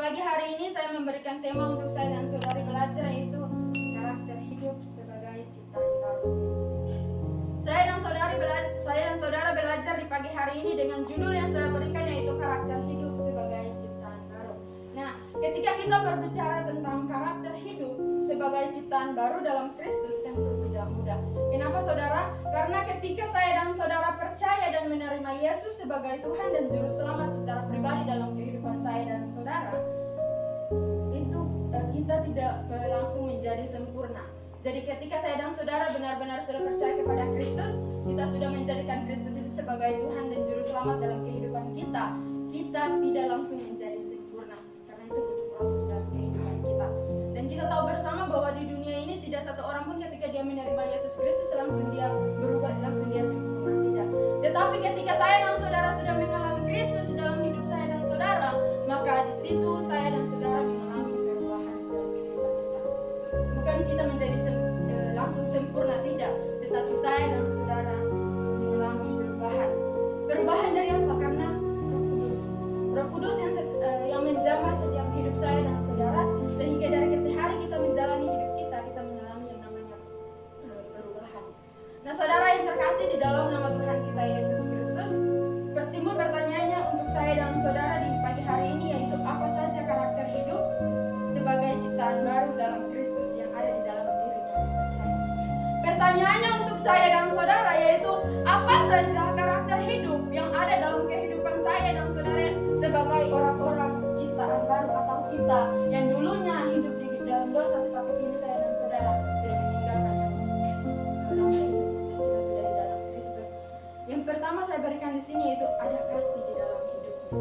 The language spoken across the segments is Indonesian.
pagi hari ini saya memberikan tema untuk saya dan saudari belajar, yaitu karakter hidup sebagai ciptaan baru. Saya dan saudara belajar di pagi hari ini dengan judul yang saya berikan, yaitu karakter hidup sebagai ciptaan baru. Nah, ketika kita berbicara tentang karakter hidup sebagai ciptaan baru dalam Kristus, tentu tidak mudah. Kenapa saudara? Karena ketika saya dan saudara percaya dan menerima Yesus sebagai Tuhan dan Juru Selamat secara pribadi dalam kehidupan saya dan saudara, itu kita tidak langsung menjadi sempurna. Jadi ketika saya dan saudara benar-benar sudah percaya kepada Kristus, kita sudah menjadikan Kristus itu sebagai Tuhan dan Juru Selamat dalam kehidupan kita, kita tidak langsung menjadi sempurna, karena itu butuh proses dalam kehidupan kita. Dan kita tahu bersama bahwa di dunia ini tidak satu orang pun ketika dia menerima Yesus Kristus langsung dia berubah, langsung dia sempurna, tidak. Tetapi ketika saya dan saudara sudah mengalami Kristus dalam hidup saya dan saudara, maka di situ saya dan saudara mengalami perubahan dalam kehidupan kita. Bukan kita menjadi langsung sempurna, tidak, tetapi saya dan saudara mengalami perubahan. Perubahan dari apa? Karena Roh Kudus yang menjamah setiap hidup saya dan saudara, sehingga dari kesehari kita menjalani hidup kita mengalami yang namanya perubahan. Nah, saudara yang terkasih di dalam nama Tuhan kita Yesus Kristus, bertimbul pertanyaannya untuk saya dan saudara di pagi hari ini, yaitu apa saja karakter hidup sebagai ciptaan baru dalam Kristus yang ada di dalam diri orang percaya. Pertanyaannya untuk saya dan saudara yaitu apa saja karakter hidup yang ada dalam kehidupan saya dan saudara sebagai orang-orang ciptaan baru, atau kita yang dulunya hidup di dalam dosa, tetapi kini saya dan saudara sudah meninggalkan dosa itu dan kita sudah di dalam Kristus. Yang pertama saya berikan di sini yaitu ada kasih di dalam hidupnya.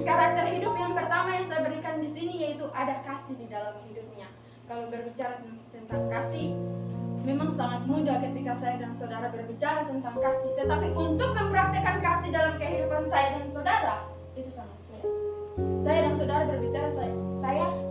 Karakter hidup yang pertama yang saya berikan di sini yaitu ada kasih di dalam hidupnya. Kalau berbicara tentang kasih, memang sangat mudah ketika saya dan saudara berbicara tentang kasih, tetapi untuk mempraktikkan kasih dalam kehidupan saya dan saudara itu sangat sulit. Saya dan saudara berbicara,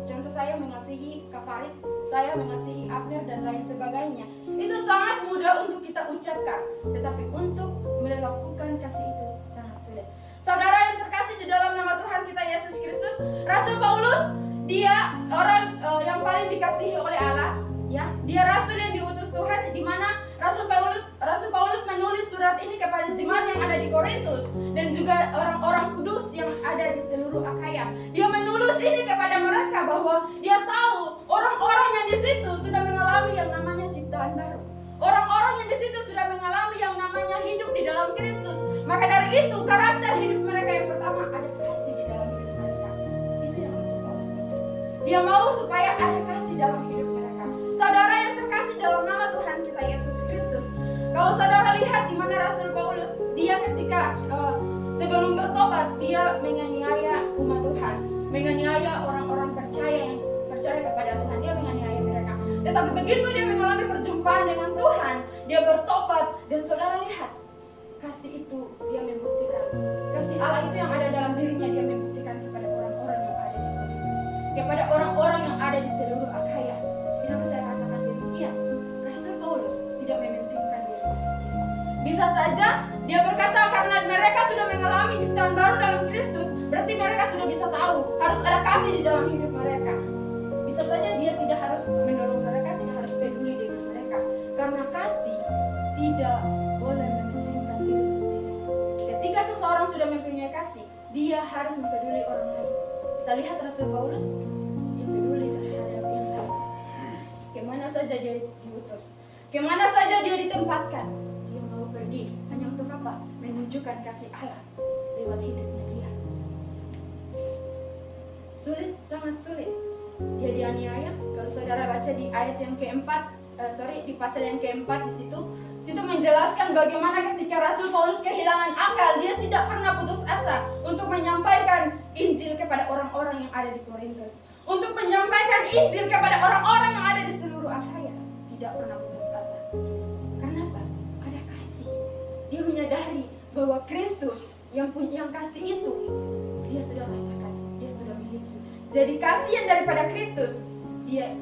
contoh saya mengasihi Kak Farid, saya mengasihi Abner dan lain sebagainya. Itu sangat mudah untuk kita ucapkan, tetapi untuk melakukan kasih itu sangat sulit. Saudara yang terkasih di dalam nama Tuhan kita Yesus Kristus, Rasul Paulus, dia orang yang paling dikasihi oleh Allah, ya. Dia rasul yang diutus Tuhan, di mana Rasul Paulus menulis surat ini kepada jemaat yang ada di Korintus dan juga orang-orang kudus yang ada di seluruh Akhaya. Dia menulis ini kepada mereka bahwa dia tahu orang-orang yang di situ sudah mengalami yang namanya ciptaan baru. Orang-orang yang di situ sudah mengalami yang namanya hidup di dalam Kristus. Maka dari itu karakter hidup mereka yang pertama ada kasih di dalam hidup mereka. Itu yang Rasul Paulus minta. Dia mau supaya ada kasih dalam hidup mereka. Saudara yang terkasih dalam nama Tuhan kita Yesus Kristus, kalau saudara lihat di mana Rasul Paulus, dia ketika sebelum bertobat dia menganiaya umat Tuhan, menganiaya orang-orang percaya yang percaya kepada Tuhan, dia menganiaya mereka. Tetapi begitu dia mengalami perjumpaan dengan Tuhan, dia bertobat, dan saudara lihat kasih itu dia membuktikan. Kasih Allah itu yang ada dalam dirinya dia membuktikan kepada orang-orang yang ada di Korintus, kepada orang-orang yang ada di seluruh Akhaya. Kenapa saya katakan demikian? Rasul Paulus tidak mementingkan dirinya sendiri. Bisa saja dia berkata karena mereka sudah mengalami ciptaan baru dalam Kristus, berarti mereka sudah bisa tahu harus ada kasih di dalam hidup mereka. Bisa saja dia tidak harus menolong mereka, tidak harus peduli dengan mereka, karena kasih tidak boleh mementingkan diri sendiri. Ketika seseorang sudah mempunyai kasih, dia harus mempeduli orang lain. Kita lihat Rasul Paulus, dia peduli terhadap yang lain. Kemana saja dia diutus, kemana saja dia ditempatkan, dia mau pergi. Hanya untuk apa? Menunjukkan kasih Allah lewat hidupnya dia. Sulit, sangat sulit. Dia dianiaya. Kalau saudara baca di ayat yang keempat, di pasal yang keempat di situ menjelaskan bagaimana ketika Rasul Paulus kehilangan akal, dia tidak pernah putus asa untuk menyampaikan Injil kepada orang-orang yang ada di Korintus, untuk menyampaikan Injil kepada orang-orang yang ada di seluruh Akhaya. Tidak pernah putus asa. Karena apa? Ada kasih. Dia menyadari bahwa Kristus yang kasih itu dia sudah rasakan, dia sudah miliki. Jadi kasih yang daripada Kristus dia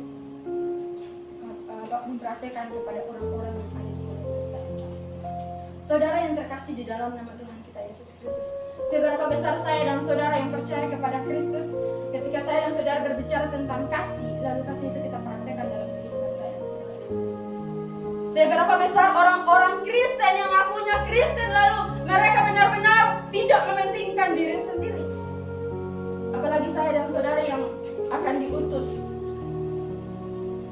mempraktekkan kepada orang-orang yang ada di Korintus. Saudara yang terkasih di dalam nama Tuhan kita Yesus Kristus. Seberapa besar saya dan saudara yang percaya kepada Kristus, ketika saya dan saudara berbicara tentang kasih, lalu kasih itu kita praktekkan dalam kehidupan saya dan saudara. Seberapa besar orang-orang Kristen yang ngakunya Kristen, lalu mereka benar-benar tidak mementingkan diri sendiri. Apalagi saya dan saudara yang akan diutus.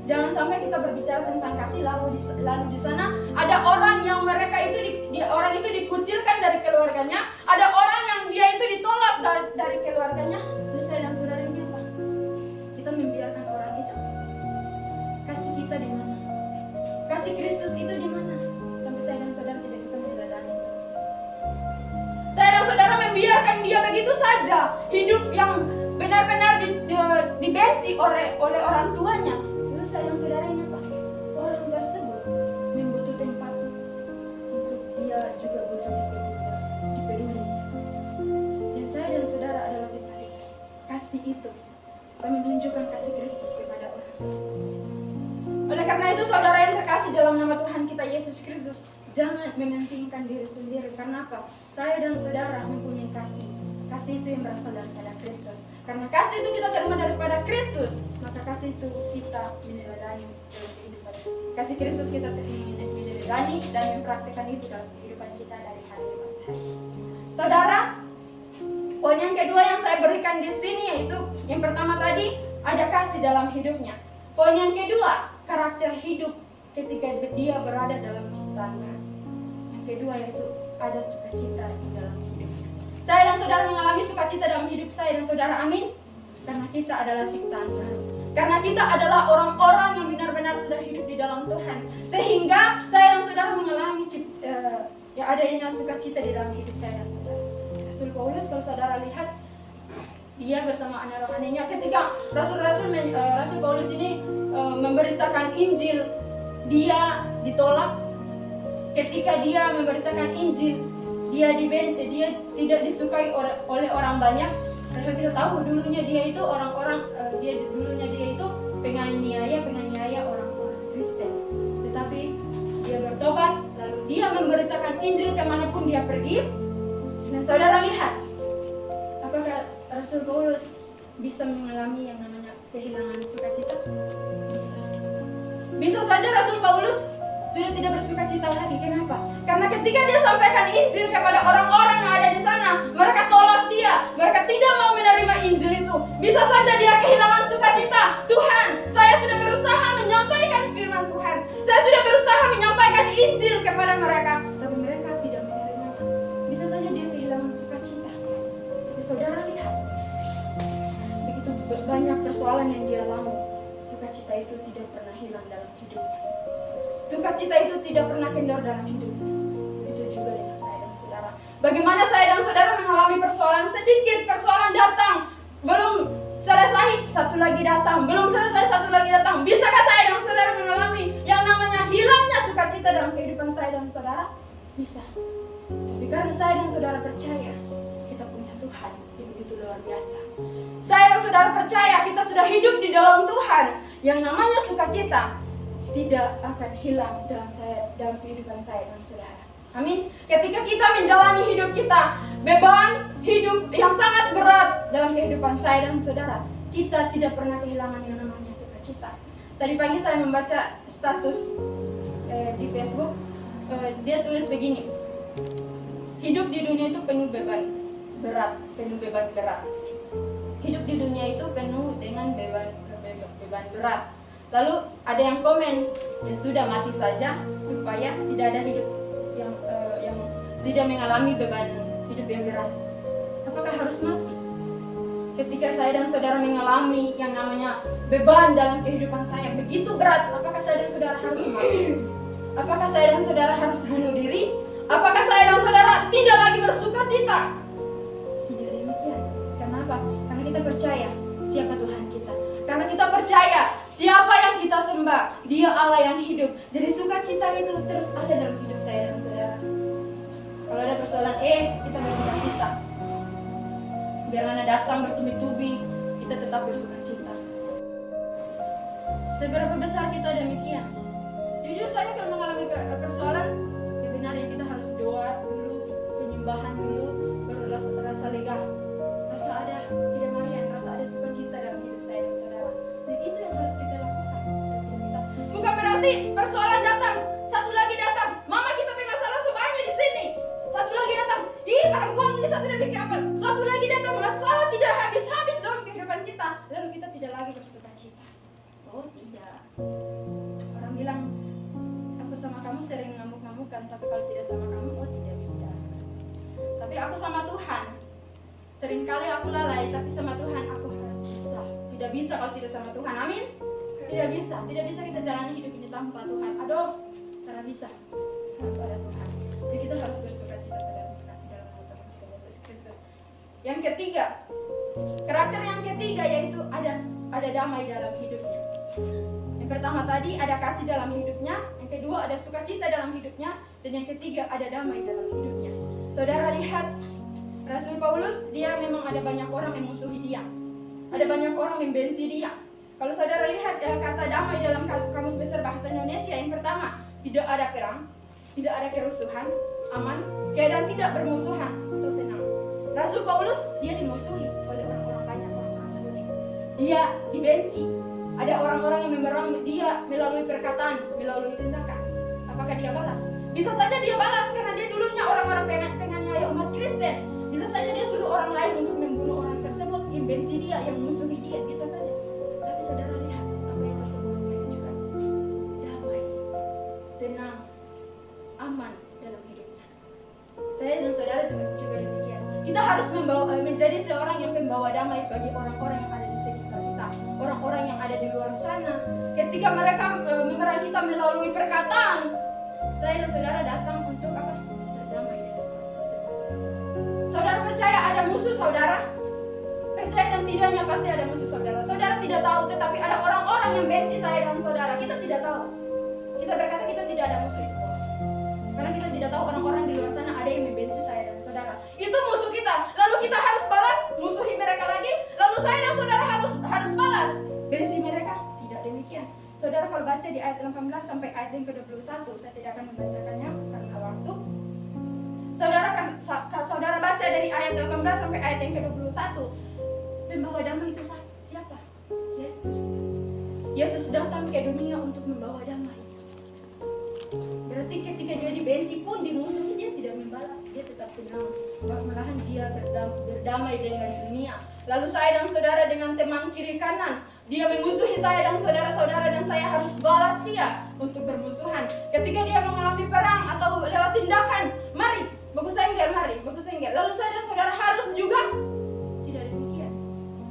Jangan sampai kita berbicara tentang kasih lalu di sana ada orang yang mereka itu orang itu dikucilkan dari keluarganya, ada orang yang dia itu ditolak dari keluarganya. Lalu saya dan saudara ini apa? Kita membiarkan orang itu. Kasih kita di mana? Kasih Kristus itu di mana? Sampai saya dan saudara tidak bisa meneladani. Saya dan saudara membiarkan dia begitu saja hidup yang benar-benar dibenci oleh orang tuanya. Lalu saya dan saudara ini apa? Orang tersebut membutuhkan tempat untuk dia juga butuh dipeduli. Dan saya dan saudara adalah tempat itu. Kasih itu kami menunjukkan kasih Kristus kepada orang tersebut. Oleh karena itu saudara yang terkasih dalam nama Tuhan kita Yesus Kristus, jangan mementingkan diri sendiri. Karena apa? Saya dan saudara mempunyai kasih. Kasih itu yang berasal daripada Kristus. Karena kasih itu kita terima daripada Kristus, maka kasih itu kita meneladani dalam kehidupan. Kasih Kristus kita meneladani dan mempraktikkan itu dalam kehidupan kita dari hari ke hari. Saudara, poin yang kedua yang saya berikan di sini yaitu yang pertama tadi ada kasih dalam hidupnya. Poin yang kedua, karakter hidup ketika dia berada dalam ciptaan baru. Yang kedua yaitu ada sukacita di dalam hidupnya. Saya dan saudara mengalami sukacita dalam hidup saya dan saudara, amin. Karena kita adalah ciptaan baru. Karena kita adalah orang-orang yang benar-benar sudah hidup di dalam Tuhan. Sehingga saya dan saudara mengalami adanya sukacita di dalam hidup saya dan saudara. Rasul Paulus, kalau saudara lihat, dia bersama anak rohaninya ketika Rasul Paulus ini memberitakan Injil, dia ditolak. Ketika dia memberitakan Injil, dia tidak disukai oleh orang banyak. Karena kita tahu dulunya dia itu penganiaya orang-orang Kristen. Tetapi dia bertobat, lalu dia memberitakan Injil kemanapun dia pergi. Dan saudara lihat, apakah Rasul Paulus bisa mengalami yang namanya kehilangan sukacita? Bisa saja Rasul Paulus sudah tidak bersukacita lagi. Kenapa? Karena ketika dia sampaikan Injil kepada orang-orang yang ada di sana, mereka tolak dia, mereka tidak mau menerima Injil itu. Bisa saja dia kehilangan sukacita. Tuhan, saya sudah berusaha menyampaikan firman Tuhan, saya sudah berusaha menyampaikan Injil kepada mereka, tapi mereka tidak menerima. Bisa saja dia kehilangan sukacita. Tapi saudara lihat, begitu banyak persoalan yang dia alami, sukacita itu tidak pernah hilang dalam hidupnya. Sukacita itu tidak pernah kendor dalam hidupnya. Itu juga dengan saya dan saudara. Bagaimana saya dan saudara mengalami persoalan sedikit, persoalan datang, belum selesai satu lagi datang, belum selesai satu lagi datang. Bisakah saya dan saudara mengalami yang namanya hilangnya sukacita dalam kehidupan saya dan saudara? Bisa. Tapi karena saya dan saudara percaya, kita punya Tuhan yang begitu luar biasa. Saya dan saudara percaya kita sudah hidup di dalam Tuhan, yang namanya sukacita tidak akan hilang dalam kehidupan saya dan saudara. Amin. Ketika kita menjalani hidup kita, beban hidup yang sangat berat dalam kehidupan saya dan saudara, kita tidak pernah kehilangan yang namanya sukacita. Tadi pagi saya membaca status di Facebook, dia tulis begini: hidup di dunia itu penuh beban berat. Hidup di dunia itu penuh dengan beban berat. Lalu ada yang komen, ya sudah mati saja supaya tidak ada hidup yang tidak mengalami beban hidup yang berat. Apakah harus mati? Ketika saya dan saudara mengalami yang namanya beban dalam kehidupan saya begitu berat, apakah saya dan saudara harus mati? Apakah saya dan saudara harus bunuh diri? Apakah saya dan saudara tidak lagi bersuka cita? Tidak demikian. Kenapa? Karena kita percaya siapa Tuhan kita. Karena kita percaya siapa yang kita sembah, Dia Allah yang hidup. Jadi sukacita itu terus ada dalam hidup saya dan saudara. Kalau ada persoalan kita bersukacita. Biar mana datang bertubi-tubi, kita tetap bersukacita. Seberapa besar kita demikian? Jujur saya kalau mengalami persoalan, ya benar ya kita harus doa dulu, penyembahan dulu, baru rasa lega, rasa ada kedamaian, rasa ada sukacita dalam hidup saya dan saudara. Dan itu yang harus kita lakukan. Bukan berarti persoalan datang, satu lagi datang, mama kita punya masalah sebanyak di sini. Satu lagi datang, perempuan ini satu bikin apa? Satu lagi datang, masalah tidak habis-habis dalam kehidupan kita, lalu kita tidak lagi bersukacita. Oh tidak. Orang bilang, aku sama kamu sering ngamuk-ngamukan, tapi kalau tidak sama kamu, oh tidak bisa. Tapi aku sama Tuhan, seringkali aku lalai, tapi sama Tuhan aku harus bisa. Tidak bisa kalau tidak sama Tuhan, amin? Tidak bisa kita jalani hidup ini tanpa Tuhan. Aduh, karena bisa, harus ada Tuhan. Jadi kita harus bersukacita saudara, kasih dalam nama Tuhan kita Yesus Kristus. Yang ketiga, karakter yang ketiga yaitu ada damai dalam hidupnya. Yang pertama tadi ada kasih dalam hidupnya, yang kedua ada sukacita dalam hidupnya, dan yang ketiga ada damai dalam hidupnya. Saudara lihat Rasul Paulus, dia memang ada banyak orang yang musuhi dia, ada banyak orang yang membenci dia. Kalau saudara lihat kata damai dalam Kamus Besar Bahasa Indonesia, yang pertama tidak ada perang, tidak ada kerusuhan, aman, keadaan tidak bermusuhan atau tenang. Rasul Paulus dia dimusuhi oleh orang-orang banyak, orang-orang Yahudi. Dia dibenci. Ada orang-orang yang memerangi dia melalui perkataan, melalui tindakan. Apakah dia balas? Bisa saja dia balas karena dia dulunya orang-orang penganiaya umat Kristen. Bisa saja dia suruh orang lain untuk membunuh orang tersebut yang benci dia, yang musuhi dia. Bisa saja. Tapi saudara lihat apa yang Rasul Paulus menunjukkan. Damai, tenang, aman dalam hidupnya. Saya dan saudara juga demikian. Kita harus menjadi seorang yang pembawa damai bagi orang-orang yang ada di sekitar kita, orang-orang yang ada di luar sana. Ketika mereka memerangi kita melalui perkataan, saya dan saudara datang untuk apa? Berdamai dengan orang tersebut. Saudara percaya ada musuh saudara? Percaya dan tidaknya pasti ada musuh saudara. Saudara tidak tahu, tetapi ada orang-orang yang benci saya dan saudara. Kita tidak tahu. Kita berkata kita tidak ada musuh itu. Karena kita tidak tahu orang-orang di luar sana ada yang membenci saya dan saudara. Itu musuh kita. Lalu kita harus balas, musuhi mereka lagi. Lalu saya dan saudara harus balas, benci mereka. Tidak demikian. Saudara kalau baca di ayat 18 sampai ayat yang ke-21, saya tidak akan membacakannya karena waktu. Saudara baca dari ayat 18 sampai ayat yang ke-21. Pembawa damai itu siapa? Yesus. Yesus datang ke dunia untuk membawa damai. Berarti ketika dia dibenci pun, dimusuhi, dia tidak membalas, dia tetap tenang. Malahan dia berdamai dengan dunia. Lalu saya dan saudara dengan teman kiri kanan, dia memusuhi saya dan saudara-saudara, dan saya harus balas dia untuk bermusuhan. Ketika dia mengalami perang atau lewat tindakan, mari bagus senggel, lalu saya dan saudara harus juga tidak demikian.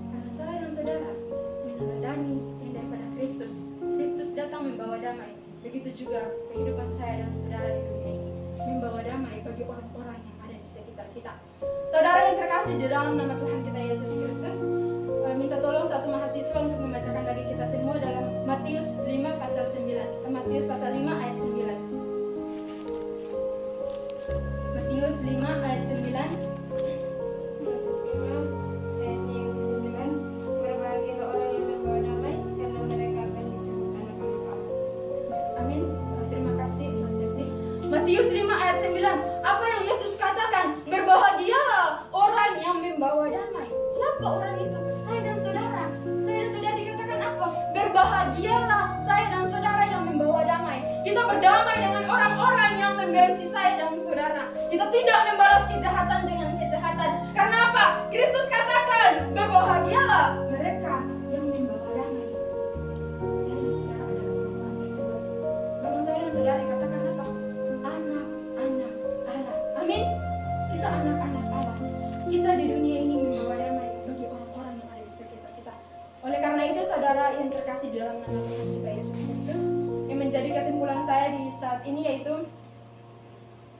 Karena saya dan saudara meneladani yang daripada Kristus. Kristus datang membawa damai. Begitu juga kehidupan saya dan saudara di dunia ini, membawa damai bagi orang-orang yang ada di sekitar kita. Saudara yang terkasih di dalam nama Tuhan kita Yesus Kristus, minta tolong satu mahasiswa untuk membacakan bagi kita semua dalam Matius 5 pasal 9. Matius pasal 5 ayat 9. Matius 5 ayat 9. Matius 5 ayat 9. Apa yang Yesus katakan? Berbahagialah orang yang membawa damai. Siapa orang itu? Saya dan saudara. Saya dan saudara dikatakan apa? Berbahagialah saya dan saudara yang membawa damai. Kita berdamai dengan orang-orang yang membenci saya dan saudara. Kita tidak membalas kejahatan dengan kejahatan. Karena apa? Kristus katakan, berbahagialah mereka yang membawa damai. Saya dan saudara adalah orang tersebut. Bahkan saya dan saudara dikatakan apa? Anak-anak Allah. Amin. Kita anak-anak Allah. Kita di dunia ini membawa damai bagi orang-orang yang ada di sekitar kita. Oleh karena itu, saudara yang terkasih di dalam nama Tuhan kita Yesus Kristus, yang menjadi kesimpulan saya di saat ini yaitu,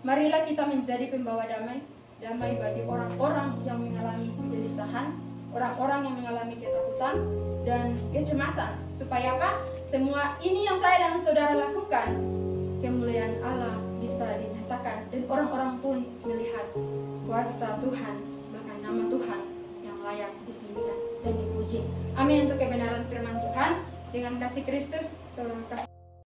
marilah kita menjadi pembawa damai. Damai bagi orang-orang yang mengalami kegelisahan, orang-orang yang mengalami ketakutan dan kecemasan. Supaya apa? Semua ini yang saya dan saudara lakukan, kemuliaan Allah bisa dinyatakan dan orang-orang pun melihat kuasa Tuhan, bahkan nama Tuhan yang layak ditinggikan dan dipuji. Amin untuk kebenaran firman Tuhan. Dengan kasih Kristus